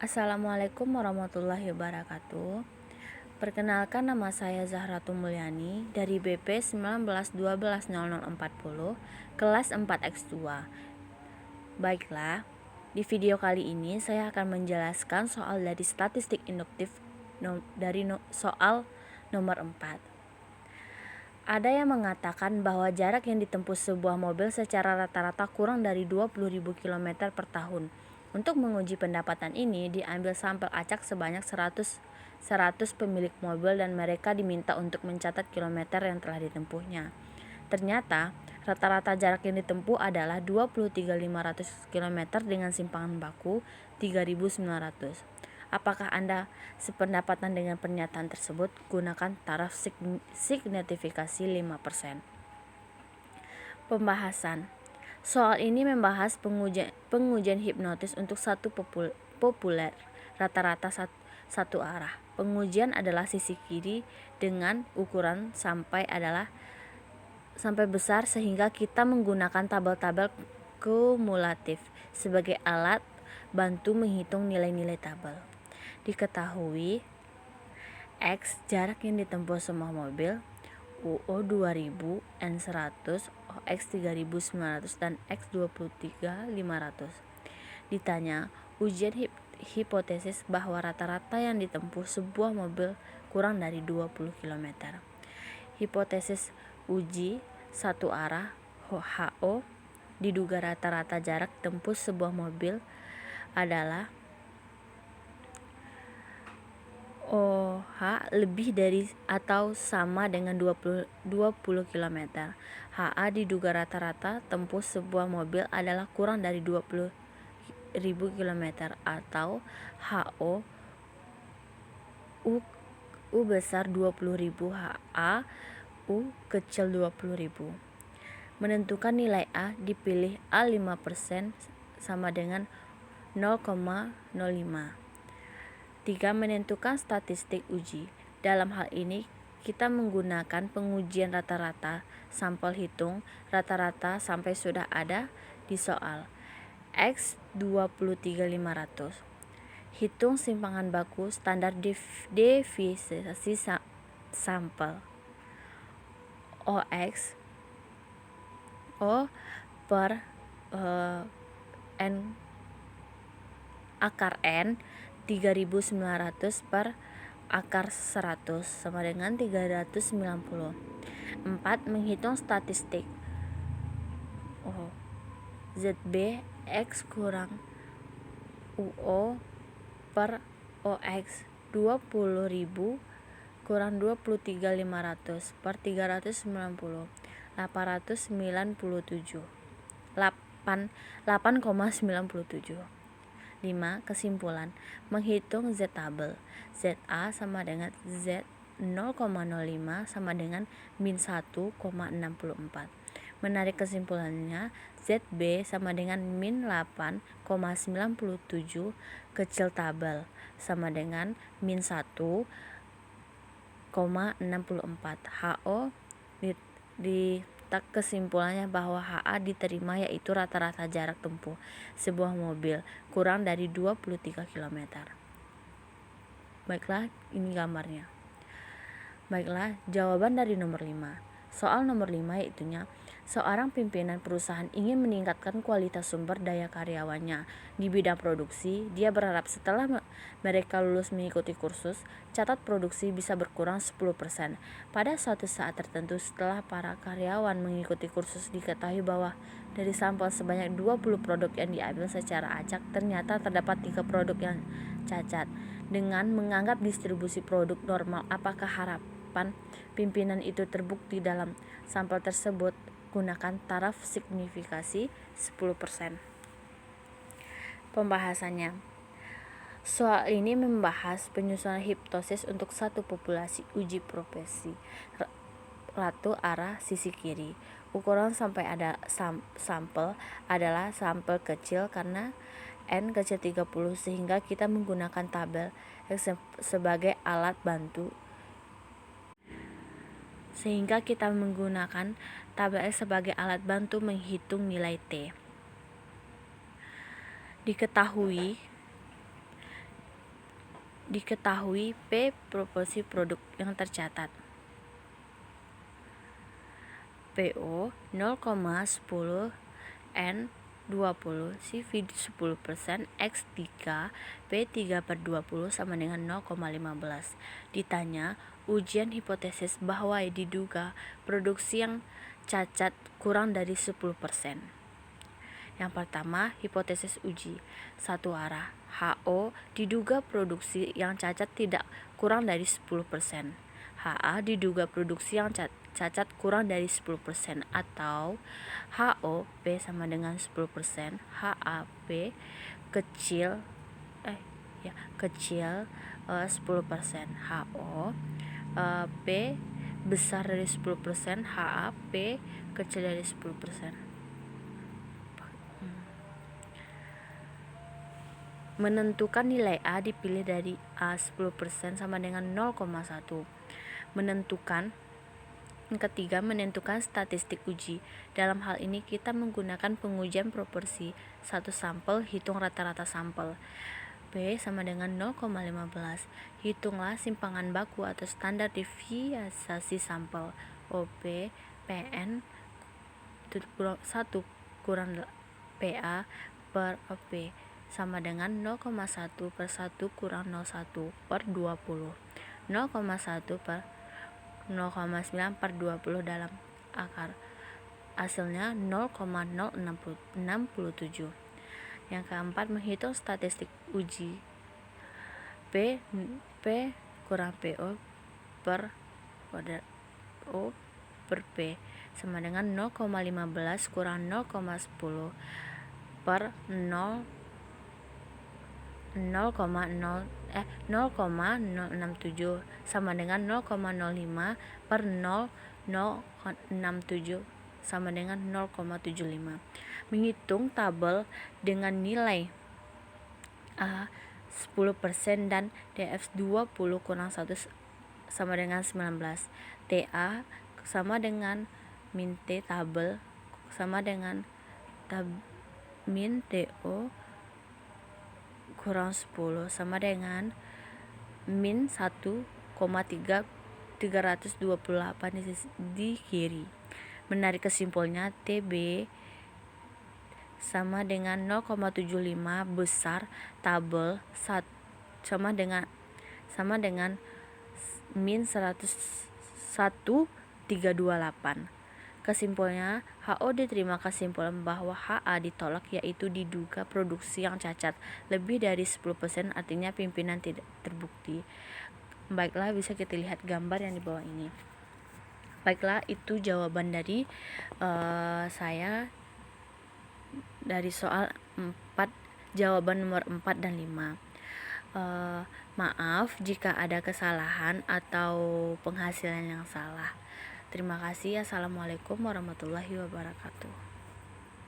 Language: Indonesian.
Assalamualaikum warahmatullahi wabarakatuh. Perkenalkan, nama saya Zahratul Mulyani dari BP 19120040 kelas 4X2. Baiklah, di video kali ini saya akan menjelaskan soal dari statistik induktif soal nomor 4. Ada yang mengatakan bahwa jarak yang ditempuh sebuah mobil secara rata-rata kurang dari 20.000 km per tahun. Untuk menguji pendapatan ini, diambil sampel acak sebanyak 100 pemilik mobil dan mereka diminta untuk mencatat kilometer yang telah ditempuhnya. Ternyata, rata-rata jarak yang ditempuh adalah 23.500 km dengan simpangan baku 3.900. Apakah Anda sependapatan dengan pernyataan tersebut? Gunakan taraf signifikasi 5%. Pembahasan. Soal ini membahas pengujian hipnotis untuk satu populer rata-rata satu arah. Pengujian adalah sisi kiri dengan ukuran sampai besar sehingga kita menggunakan tabel-tabel kumulatif sebagai alat bantu menghitung nilai-nilai tabel. Diketahui X jarak yang ditempuh semua mobil, UO 2000, N100, OX 3900 dan X 23500. Ditanya, ujian hipotesis bahwa rata-rata yang ditempuh sebuah mobil kurang dari 20 km. Hipotesis uji satu arah HO diduga rata-rata jarak tempuh sebuah mobil adalah OH lebih dari atau sama dengan 20 km. HA diduga rata-rata tempuh sebuah mobil adalah kurang dari 20.000 km atau HO U besar 20.000, HA U kecil 20.000. Menentukan nilai A, dipilih A 5% sama dengan 0,05. 3. Menentukan statistik uji. Dalam hal ini kita menggunakan pengujian rata-rata, sampel hitung rata-rata sampai sudah ada di soal. X 23.500. Hitung simpangan baku standar deviasi sampel. OX O per N akar N 3.900 per akar 100 sama dengan 390. 4. Menghitung statistik ZB X kurang UO per OX 20.000 kurang 23.500 per 390, 897. 8,97. 5. Kesimpulan. Menghitung Z tabel. ZA sama dengan Z 0,05 sama dengan min 1,64. Menarik kesimpulannya, ZB sama dengan min 8,97 kecil tabel sama dengan min 1,64. HO di kesimpulannya bahwa HA diterima yaitu rata-rata jarak tempuh sebuah mobil kurang dari 23 km. Baiklah, ini gambarnya. Baiklah, jawaban dari nomor 5. Soal nomor 5 yaitunya, seorang pimpinan perusahaan ingin meningkatkan kualitas sumber daya karyawannya di bidang produksi. Dia berharap setelah mereka lulus mengikuti kursus, catat produksi bisa berkurang 10%. Pada suatu saat tertentu setelah para karyawan mengikuti kursus, diketahui bahwa dari sampel sebanyak 20 produk yang diambil secara acak, ternyata terdapat 3 produk yang cacat. Dengan menganggap distribusi produk normal, apakah harapan pimpinan itu terbukti dalam sampel tersebut? Gunakan taraf signifikasi 10%. Pembahasannya. Soal ini membahas penyusunan hipnosis untuk satu populasi uji profesi ratu arah sisi kiri. Ukuran sampai ada sampel adalah sampel kecil karena N kecil 30 sehingga kita menggunakan tabel sebagai alat bantu menghitung nilai T. Diketahui Diketahui P proporsi produk yang tercatat. PO 0,10 N 20 CV 10% X 3 P 3/20 sama dengan 0,15. Ditanya ujian hipotesis bahwa diduga produksi yang cacat kurang dari 10%. Yang pertama, hipotesis uji satu arah. HO diduga produksi yang cacat tidak kurang dari 10%. HA diduga produksi yang cacat kurang dari 10% atau HO P sama dengan 10%, HAP kecil 10%, HO P besar dari 10%, HAP kecil dari 10%. Menentukan nilai A dipilih dari A 10% sama dengan 0,1. Yang ketiga, menentukan statistik uji. Dalam hal ini kita menggunakan pengujian proporsi satu sampel, hitung rata-rata sampel. P sama dengan 0,15. Hitunglah simpangan baku atau standar deviasi sampel. OP PN 1 kurang PA per OP sama dengan 0,1/1 kurang 0,1/20, 0,9/20 dalam akar. Hasilnya 0,067. Yang keempat, menghitung statistik uji. P kurang PO per O per P sama dengan 0,15 kurang 0,10 per 0,067 sama dengan 0,05 per 0,067 sama dengan 0,75. Menghitung tabel dengan nilai A 10% dan DF 20 kurang 1 sama dengan 19. TA sama dengan min T tabel sama dengan min TO kurang 10 sama dengan min 1,328 di kiri. Menarik kesimpulannya, TB sama dengan 0,75 besar tabel sama dengan min 1,328. Kesimpulannya, HO diterima kesimpulan bahwa HA ditolak, yaitu diduga produksi yang cacat lebih dari 10%, artinya pimpinan tidak terbukti. Baiklah, bisa kita lihat gambar yang di bawah ini. Baiklah, itu jawaban dari saya dari soal 4, jawaban nomor 4 dan 5. Maaf jika ada kesalahan atau penghasilan yang salah. Terima kasih. Assalamualaikum warahmatullahi wabarakatuh.